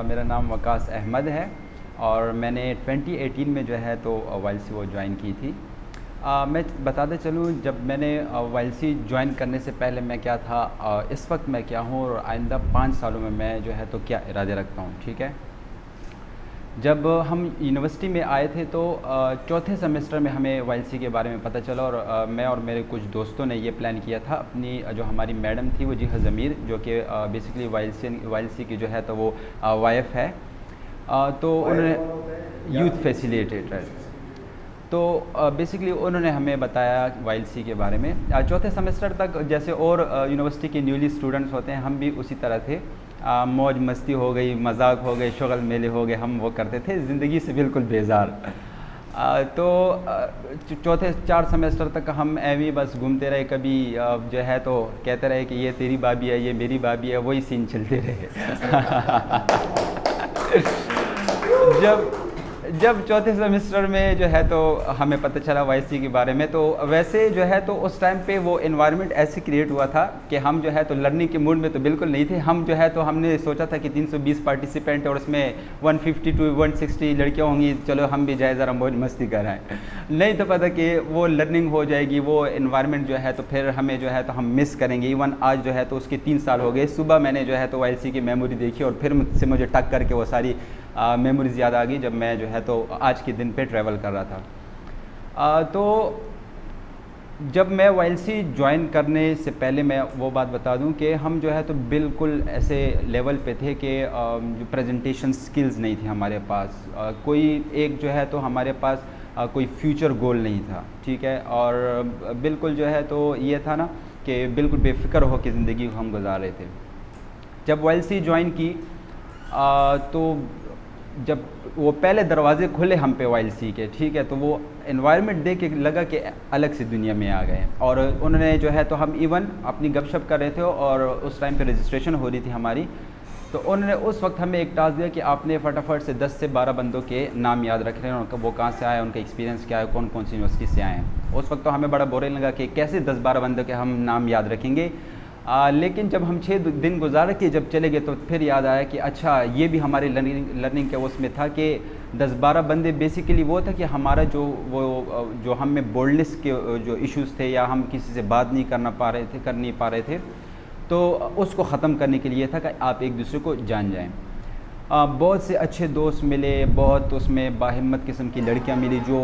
मेरा नाम वकास अहमद है और मैंने 2018 में जो है तो वाइल्सी वो ज्वाइन की थी। मैं बताते चलूँ, जब मैंने वाइल्सी ज्वाइन करने से पहले मैं क्या था, इस वक्त मैं क्या हूँ और आइंदा 5 सालों में मैं जो है तो क्या इरादे रखता हूँ। ठीक है, जब हम यूनिवर्सिटी में आए थे तो चौथे सेमेस्टर में हमें वाइल्सी के बारे में पता चला और मैं और मेरे कुछ दोस्तों ने ये प्लान किया था। अपनी जो हमारी मैडम थी वो जिहा ज़मीर, जो कि बेसिकली वाइल्सी की जो है तो वो वाइफ है, तो उन्होंने यूथ फैसिलिटेटर, तो बेसिकली उन्होंने हमें बताया वाइल्सी के बारे में। चौथे सेमेस्टर तक जैसे और यूनिवर्सिटी के न्यूली स्टूडेंट्स होते हैं, हम भी उसी तरह थे। मौज मस्ती हो गई, मजाक हो गए, शुगल मेले हो गए, हम वो करते थे, ज़िंदगी से बिल्कुल बेजार। तो चौथे 4 सेमेस्टर तक हम एवं बस घूमते रहे। कभी जो है तो कहते रहे कि ये तेरी भाभी है, ये मेरी भाभी है, वही सीन चलते रहे। जब चौथे सेमेस्टर में जो है तो हमें पता चला वाइल्सी के बारे में, तो वैसे जो है तो उस टाइम पे वो एनवायरनमेंट ऐसे क्रिएट हुआ था कि हम जो है तो लर्निंग के मूड में तो बिल्कुल नहीं थे। हम जो है तो हमने सोचा था कि 320 पार्टिसिपेंट और उसमें 150 to 160 लड़कियाँ होंगी, चलो हम भी जाए ज़रा मौज मस्ती कराएं। नहीं तो पता कि वो लर्निंग हो जाएगी, वो एनवायरनमेंट जो है तो फिर हमें जो है तो हम मिस करेंगे। इवन आज जो है तो उसके 3 साल हो गए। सुबह मैंने जो है तो वाइल्सी की मेमोरी देखी और फिर मुझसे मुझे टक करके वो सारी मेमोरीज़ याद आ गई जब मैं जो है तो आज के दिन पे ट्रैवल कर रहा था। तो जब मैं वाइल्सी ज्वाइन करने से पहले मैं वो बात बता दूं कि हम जो है तो बिल्कुल ऐसे लेवल पे थे कि जो प्रेजेंटेशन स्किल्स नहीं थी हमारे पास। कोई एक जो है तो हमारे पास कोई फ्यूचर गोल नहीं था। ठीक है, और बिल्कुल जो है तो ये था ना कि बिल्कुल बेफिक्र हो के ज़िंदगी को हम गुजार रहे थे। जब वाइल्सी ज्वाइन की तो जब वो पहले दरवाजे खुले हम पे वाइल्सी के, ठीक है, तो वो एनवायरनमेंट देख के लगा कि अलग सी दुनिया में आ गए। और उन्होंने जो है तो हम इवन अपनी गपशप कर रहे थे और उस टाइम पे रजिस्ट्रेशन हो रही थी हमारी, तो उन्होंने उस वक्त हमें एक टास्क दिया कि आपने फटाफट से 10 से 12 बंदों के नाम याद रख रहे हैं, उनका वो कहाँ से आए, उनका एक्सपीरियंस क्या है, कौन कौन सी यूनिवर्सिटी से आए हैं। उस वक्त तो हमें बड़ा बोरिंग लगा कि कैसे 10-12 बंदों के हम नाम याद रखेंगे। लेकिन जब हम 6 दिन गुजार के जब चले गए तो फिर याद आया कि अच्छा ये भी हमारे लर्निंग के उसमें था कि 10-12 बंदे बेसिकली वो था कि हमारा जो हम में बोल्डनेस के जो इश्यूज़ थे या हम किसी से बात नहीं कर नहीं पा रहे थे, तो उसको ख़त्म करने के लिए था कि आप एक दूसरे को जान जाएं। बहुत से अच्छे दोस्त मिले, बहुत उसमें बाहिम्मत किस्म की लड़कियां मिली जो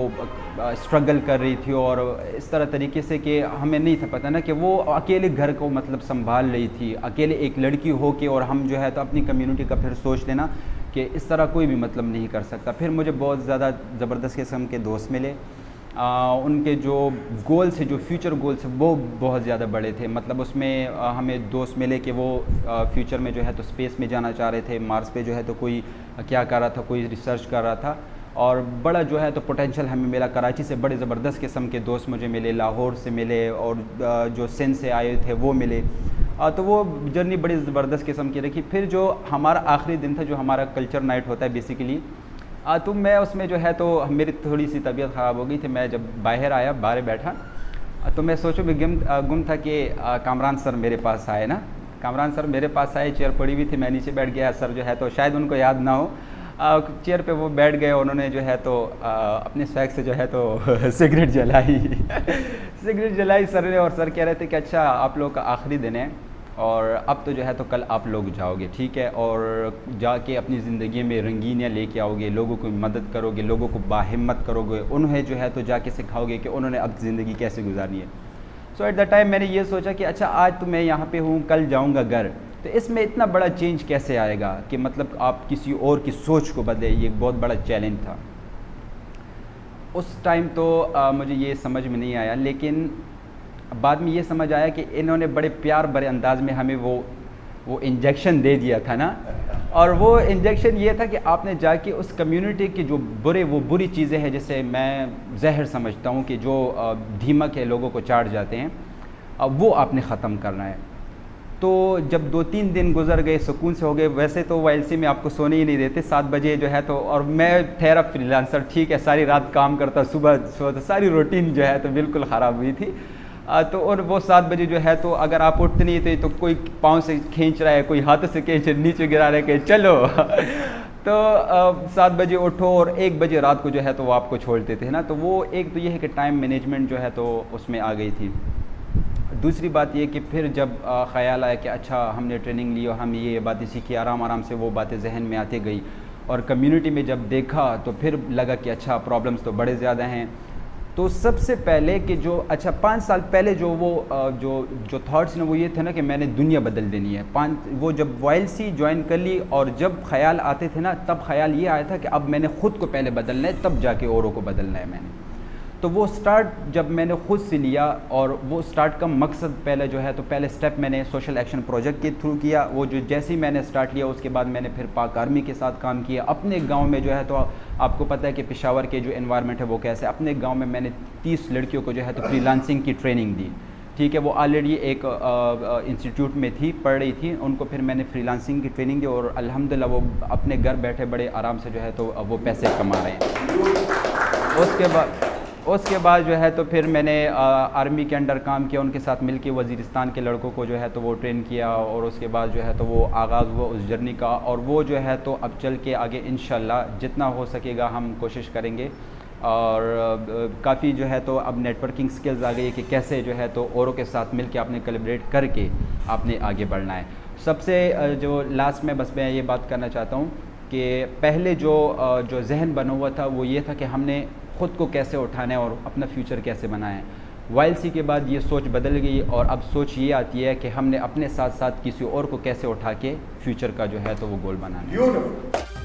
स्ट्रगल कर रही थी और इस तरह तरीके से कि हमें नहीं था पता ना कि वो अकेले घर को मतलब संभाल रही थी, अकेले एक लड़की हो के, और हम जो है तो अपनी कम्युनिटी का फिर सोच लेना कि इस तरह कोई भी मतलब नहीं कर सकता। फिर मुझे बहुत ज़्यादा ज़बरदस्त किस्म के दोस्त मिले। उनके जो गोल्स है, जो फ्यूचर गोल्स है, वो बहुत ज़्यादा बड़े थे। मतलब उसमें हमें दोस्त मिले कि वो फ्यूचर में जो है तो स्पेस में जाना चाह रहे थे, मार्स पे जो है तो कोई क्या कर रहा था, कोई रिसर्च कर रहा था, और बड़ा जो है तो पोटेंशियल हमें मिला। कराची से बड़े ज़बरदस्त किस्म के दोस्त मुझे मिले, लाहौर से मिले, और जो सिंध से आए थे वो मिले। तो वो जर्नी बड़ी ज़बरदस्त किस्म की रखी। फिर जो हमारा आखिरी दिन था, जो हमारा कल्चर नाइट होता है बेसिकली, तो मैं उसमें जो है तो मेरी थोड़ी सी तबीयत ख़राब हो गई थी। मैं जब बाहर आया, बाहर बैठा, तो मैं सोचूं भी गुम था कि कामरान सर मेरे पास आए ना। कामरान सर मेरे पास आए, चेयर पड़ी हुई थी, मैं नीचे बैठ गया। सर जो है तो शायद उनको याद ना हो, चेयर पे वो बैठ गए। उन्होंने जो है तो अपने स्वैग से जो है तो सिगरेट जलाई। सिगरेट जलाई सर ने, और सर कह रहे थे कि अच्छा आप लोग का आखिरी दिन है और अब तो जो है तो कल आप लोग जाओगे, ठीक है, और जाके अपनी ज़िंदगी में रंगीनियाँ लेके आओगे, लोगों की मदद करोगे, लोगों को बाहिम्मत करोगे, उन्हें जो है तो जाके सिखाओगे कि उन्होंने अब ज़िंदगी कैसे गुजारनी है। सो एट द टाइम मैंने ये सोचा कि अच्छा आज तो मैं यहाँ पे हूँ, कल जाऊँगा घर, तो इसमें इतना बड़ा चेंज कैसे आएगा कि मतलब आप किसी और की सोच को बदले। ये एक बहुत बड़ा चैलेंज था उस टाइम। तो मुझे ये समझ में नहीं आया, लेकिन बाद में ये समझ आया कि इन्होंने बड़े प्यार भरे अंदाज में हमें वो इंजेक्शन दे दिया था ना। और वो इंजेक्शन ये था कि आपने जाके उस कम्युनिटी की जो बुरी चीज़ें हैं, जैसे मैं जहर समझता हूँ कि जो दीमक है लोगों को चाट जाते हैं, वो आपने ख़त्म करना है। तो जब 2-3 दिन गुजर गए, सुकून से हो गए। वैसे तो वाइल्सी में आपको सोने ही नहीं देते, 7 बजे जो है तो, और मैं ठहरा फ्रीलांसर, ठीक है, सारी रात काम करता, सुबह सोता, सारी रूटीन जो है तो बिल्कुल ख़राब हुई थी। तो और वो 7 बजे जो है तो अगर आप उठते नहीं थे तो कोई पाँव से खींच रहा है, कोई हाथ से खींच नीचे गिरा रहा है कि चलो तो 7 बजे उठो और 1 बजे रात को जो है तो वो आपको छोड़ते थे ना। तो वो एक तो ये है कि टाइम मैनेजमेंट जो है तो उसमें आ गई थी। दूसरी बात ये कि फिर जब ख़्याल आया कि अच्छा हमने ट्रेनिंग ली और हम ये बातें सीखी, आराम आराम से वो बातें जहन में आती गई और कम्युनिटी में जब देखा तो फिर लगा कि अच्छा प्रॉब्लम्स तो बड़े ज़्यादा हैं। तो सबसे पहले कि जो अच्छा 5 साल पहले जो वो जो थॉट्स ने वो ये थे ना कि मैंने दुनिया बदल देनी है। वो जब YLC ज्वाइन कर ली और जब ख़्याल आते थे ना तब ख़्याल ये आया था कि अब मैंने ख़ुद को पहले बदलना है तब जाके औरों को बदलना है मैंने। तो वो स्टार्ट जब मैंने ख़ुद से लिया और वो स्टार्ट का मकसद पहले जो है तो पहले स्टेप मैंने सोशल एक्शन प्रोजेक्ट के थ्रू किया। वो जो जैसे ही मैंने स्टार्ट लिया उसके बाद मैंने फिर पाक आर्मी के साथ काम किया। अपने गांव में जो है तो आपको पता है कि पेशावर के जो एनवायरनमेंट है वो कैसे, अपने गांव में मैंने 30 लड़कियों को जो है तो फ्रीलांसिंग की ट्रेनिंग दी। ठीक है, वो ऑलरेडी एक इंस्टीट्यूट में थी, पढ़ रही थी, उनको फिर मैंने फ्रीलांसिंग की ट्रेनिंग दी और अल्हम्दुलिल्लाह वो अपने घर बैठे बड़े आराम से जो है तो वो पैसे कमा रहे हैं। उसके बाद जो है तो फिर मैंने आर्मी के अंडर काम किया, उनके साथ मिलके वज़ीरिस्तान के लड़कों को जो है तो वो ट्रेन किया और उसके बाद जो है तो वो आगाज़ हुआ उस जर्नी का। और वो जो है तो अब चल के आगे इंशाल्लाह जितना हो सकेगा हम कोशिश करेंगे। और काफ़ी जो है तो अब नेटवर्किंग स्किल्स आ गई है कि कैसे जो है तो औरों के साथ मिल के आपने कोलैबोरेट करके आपने आगे बढ़ना है। सबसे जो लास्ट में बस मैं ये बात करना चाहता हूँ कि पहले जो जहन बना हुआ था वो ये था कि हमने ख़ुद को कैसे उठाना है और अपना फ्यूचर कैसे बनाना है। YLC के बाद ये सोच बदल गई और अब सोच ये आती है कि हमने अपने साथ साथ किसी और को कैसे उठा के फ्यूचर का जो है तो वो गोल बनाना है।